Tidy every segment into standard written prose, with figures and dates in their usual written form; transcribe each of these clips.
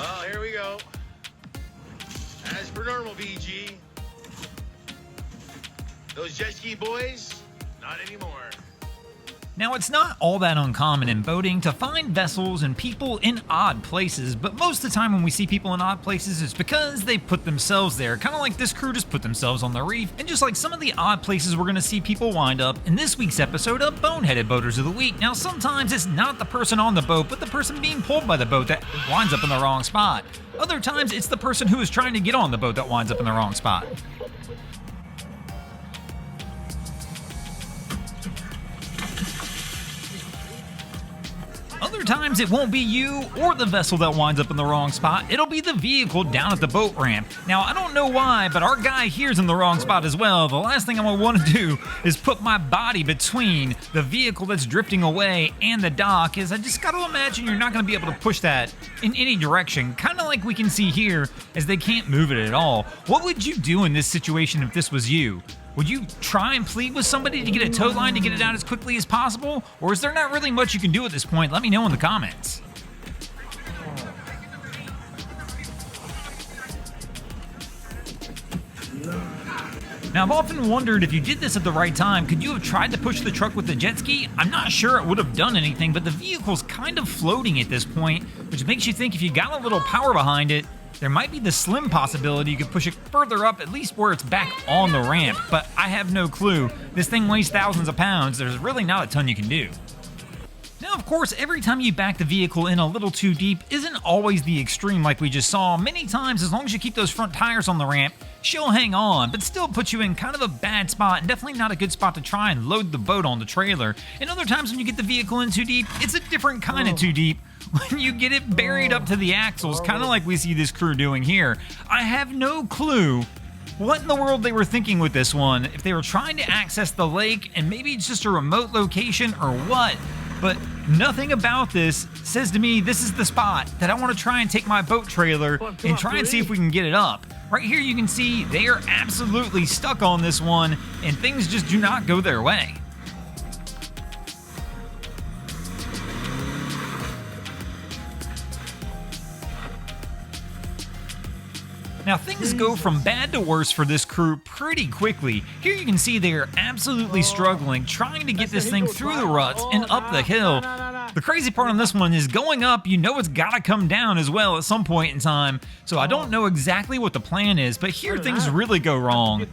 Well, here we go. As per normal, BG. Those jet ski boys, not anymore. Now, it's not all that uncommon in boating to find vessels and people in odd places, but most of the time when we see people in odd places, it's because they put themselves there, kind of like this crew just put themselves on the reef, and just like some of the odd places we're going to see people wind up in this week's episode of Boneheaded Boaters of the Week. Now, sometimes it's not the person on the boat, but the person being pulled by the boat that winds up in the wrong spot. Other times, it's the person who is trying to get on the boat that winds up in the wrong spot. Other times it won't be you or the vessel that winds up in the wrong spot, it'll be the vehicle down at the boat ramp. Now, I don't know why, but our guy here's in the wrong spot as well. The last thing I'm going to want to do is put my body between the vehicle that's drifting away and the dock, as I just got to imagine you're not going to be able to push that in any direction, kind of like we can see here as they can't move it at all. What would you do in this situation if this was you? Would you try and plead with somebody to get a tow line to get it out as quickly as possible? Or is there not really much you can do at this point? Let me know in the comments. Now, I've often wondered if you did this at the right time, could you have tried to push the truck with the jet ski? I'm not sure it would have done anything, but the vehicle's kind of floating at this point, which makes you think if you got a little power behind it, there might be the slim possibility you could push it further up, at least where it's back on the ramp, but I have no clue. This thing weighs thousands of pounds, there's really not a ton you can do. Now, of course, every time you back the vehicle in a little too deep isn't always the extreme like we just saw. Many times, as long as you keep those front tires on the ramp, she'll hang on, but still put you in kind of a bad spot and definitely not a good spot to try and load the boat on the trailer. And other times when you get the vehicle in too deep, it's a different kind of too deep. When you get it buried up to the axles, kind of like we see this crew doing here. I have no clue what in the world they were thinking with this one, if they were trying to access the lake and maybe it's just a remote location or what, but nothing about this says to me this is the spot that I want to try and take my boat trailer and try and see if we can get it up. Right here you can see they are absolutely stuck on this one and things just do not go their way. Now, things go from bad to worse for this crew pretty quickly. Here you can see they are absolutely struggling, trying to get this thing through the ruts and up the hill. The crazy part on this one is going up, you know it's gotta come down as well at some point in time, so I don't know exactly what the plan is, but here things really go wrong.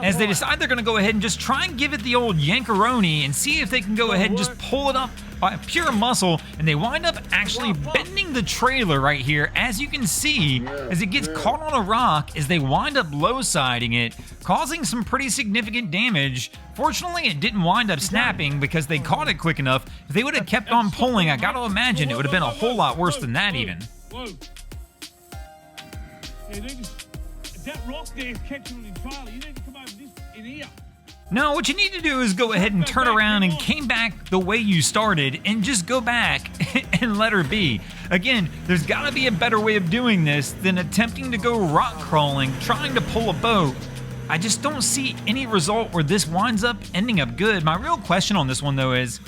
As they decide they're gonna go ahead and just try and give it the old yankeroni and see if they can go ahead and just pull it up by pure muscle, and they wind up actually bending the trailer right here, as you can see, as it gets caught on a rock as they wind up low-siding it, causing some pretty significant damage. Fortunately, it didn't wind up snapping because they caught it quick enough. If they would have kept on pulling, I gotta imagine it would have been a whole lot worse than that even. Whoa. Yeah, that rock there is catching on the trailer. You need to come over this in here. No, what you need to do is go ahead and turn around and came back the way you started and just go back and let her be. Again, there's gotta be a better way of doing this than attempting to go rock crawling, trying to pull a boat. I just don't see any result where this winds up ending up good. My real question on this one though is,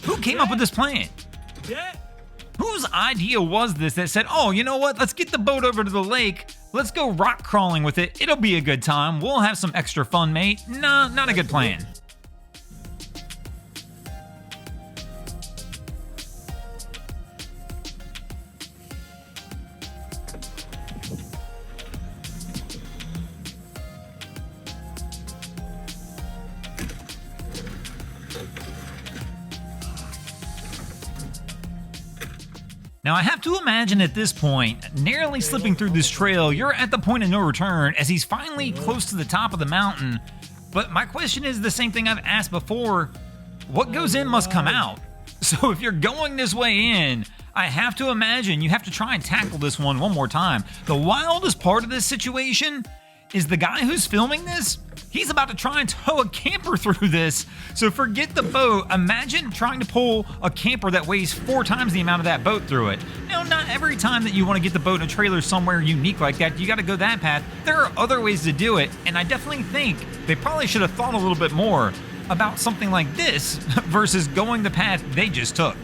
who came up with this plan? Yeah. Whose idea was this that said, oh, you know what, let's get the boat over to the lake, let's go rock crawling with it, it'll be a good time, we'll have some extra fun, mate. Nah, not a good plan. Now, I have to imagine at this point, narrowly slipping through this trail, you're at the point of no return as he's finally close to the top of the mountain. But my question is the same thing I've asked before. What goes in must come out. So if you're going this way in, I have to imagine you have to try and tackle this one more time. The wildest part of this situation is the guy who's filming this, he's about to try and tow a camper through this. So forget the boat. Imagine trying to pull a camper that weighs 4 times the amount of that boat through it. Now, not every time that you want to get the boat in a trailer somewhere unique like that, you got to go that path. There are other ways to do it, and I definitely think they probably should have thought a little bit more about something like this versus going the path they just took.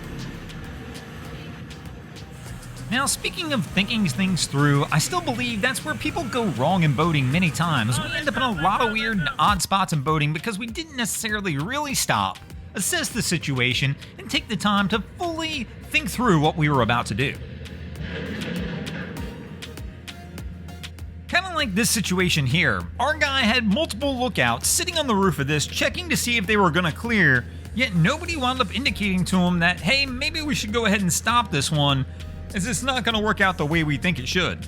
Now, speaking of thinking things through, I still believe that's where people go wrong in boating many times. We end up in a lot of weird and odd spots in boating because we didn't necessarily really stop, assess the situation, and take the time to fully think through what we were about to do. Kind of like this situation here. Our guy had multiple lookouts sitting on the roof of this, checking to see if they were going to clear, yet nobody wound up indicating to him that, hey, maybe we should go ahead and stop this one, as it's not going to work out the way we think it should.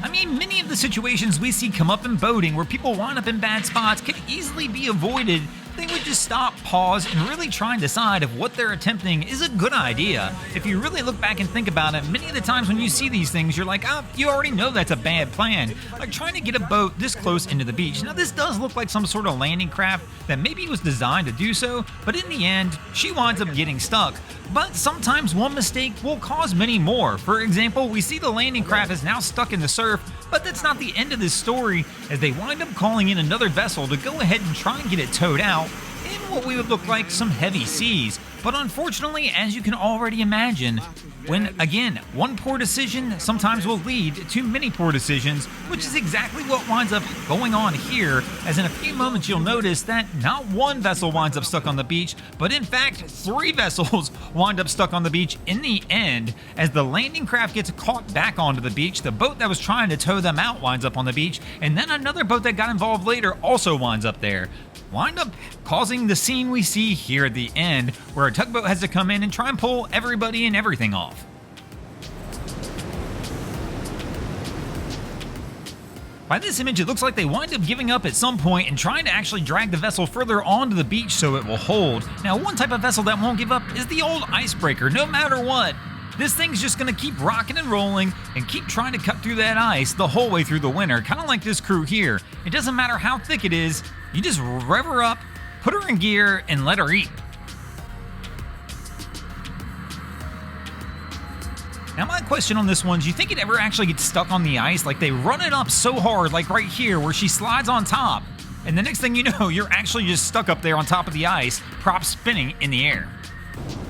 I mean, many of the situations we see come up in boating where people wind up in bad spots could easily be avoided. They would just stop, pause, and really try and decide if what they're attempting is a good idea. If you really look back and think about it, many of the times when you see these things, you're like, you already know that's a bad plan. Like trying to get a boat this close into the beach. Now, this does look like some sort of landing craft that maybe was designed to do so, but in the end, she winds up getting stuck. But sometimes one mistake will cause many more. For example, we see the landing craft is now stuck in the surf, but that's not the end of this story, as they wind up calling in another vessel to go ahead and try and get it towed out in what we would look like some heavy seas. But unfortunately, as you can already imagine, when, again, one poor decision sometimes will lead to many poor decisions, which is exactly what winds up going on here, as in a few moments you'll notice that not one vessel winds up stuck on the beach, but in fact 3 vessels wind up stuck on the beach in the end, as the landing craft gets caught back onto the beach, the boat that was trying to tow them out winds up on the beach, and then another boat that got involved later also winds up there. Wind up causing the scene we see here at the end, where a tugboat has to come in and try and pull everybody and everything off. By this image, it looks like they wind up giving up at some point and trying to actually drag the vessel further onto the beach so it will hold. Now, one type of vessel that won't give up is the old Icebreaker, no matter what. This thing's just going to keep rocking and rolling and keep trying to cut through that ice the whole way through the winter, kind of like this crew here. It doesn't matter how thick it is, you just rev her up, put her in gear, and let her eat. Now, my question on this one, do you think it ever actually gets stuck on the ice? Like they run it up so hard, like right here, where she slides on top, and the next thing you know, you're actually just stuck up there on top of the ice, prop spinning in the air.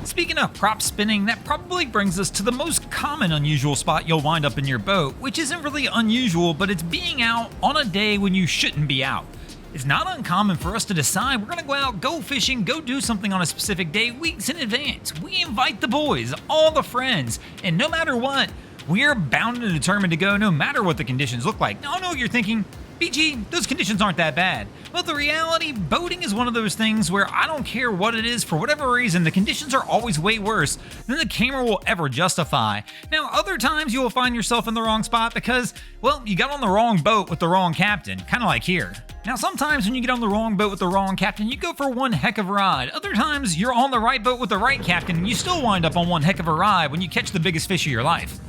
Speaking of prop spinning, that probably brings us to the most common unusual spot you'll wind up in your boat, which isn't really unusual, but it's being out on a day when you shouldn't be out. It's not uncommon for us to decide we're going to go out, go fishing, go do something on a specific day weeks in advance. We invite the boys, all the friends, and no matter what, we are bound and determined to go no matter what the conditions look like. Now, I know you're thinking, BG, those conditions aren't that bad. But the reality, boating is one of those things where I don't care what it is, for whatever reason, the conditions are always way worse than the camera will ever justify. Now, other times you will find yourself in the wrong spot because, well, you got on the wrong boat with the wrong captain, kind of like here. Now, sometimes when you get on the wrong boat with the wrong captain, you go for one heck of a ride. Other times, you're on the right boat with the right captain, and you still wind up on one heck of a ride when you catch the biggest fish of your life.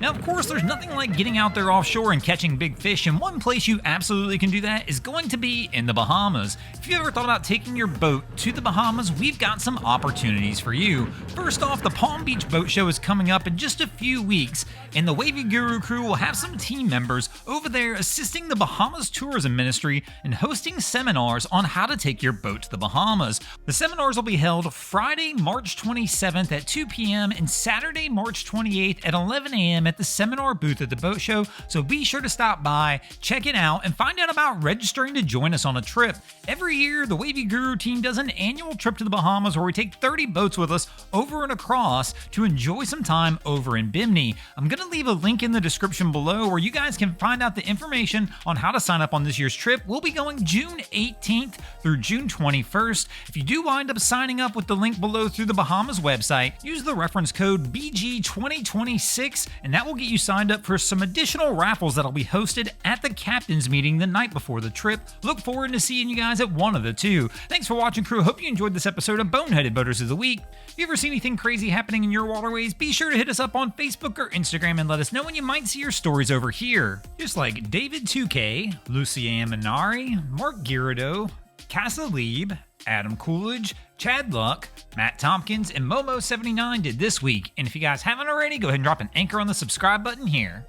Now, of course, there's nothing like getting out there offshore and catching big fish, and one place you absolutely can do that is going to be in the Bahamas. If you ever thought about taking your boat to the Bahamas, we've got some opportunities for you. First off, the Palm Beach Boat Show is coming up in just a few weeks, and the Wavy Guru crew will have some team members over there assisting the Bahamas Tourism Ministry and hosting seminars on how to take your boat to the Bahamas. The seminars will be held Friday, March 27th at 2 p.m. and Saturday, March 28th at 11 a.m. at the seminar booth at the boat show, so be sure to stop by, check it out, and find out about registering to join us on a trip. Every year, the Wavy Guru team does an annual trip to the Bahamas where we take 30 boats with us over and across to enjoy some time over in Bimini. I'm going to leave a link in the description below where you guys can find out the information on how to sign up on this year's trip. We'll be going June 18th through June 21st. If you do wind up signing up with the link below through the Bahamas website, use the reference code BG2026, and that will get you signed up for some additional raffles that'll be hosted at the captain's meeting the night before the trip. Look forward to seeing you guys at one of the two. Thanks for watching, crew. Hope you enjoyed this episode of Boneheaded Boaters of the Week. If you ever see anything crazy happening in your waterways, be sure to hit us up on Facebook or Instagram and let us know when you might see your stories over here. Just like David 2K, Lucianne Minari, Mark Girardeau, Casa Lieb, Adam Coolidge, Chad Luck, Matt Tompkins, and Momo79 did this week. And if you guys haven't already, go ahead and drop an anchor on the subscribe button here.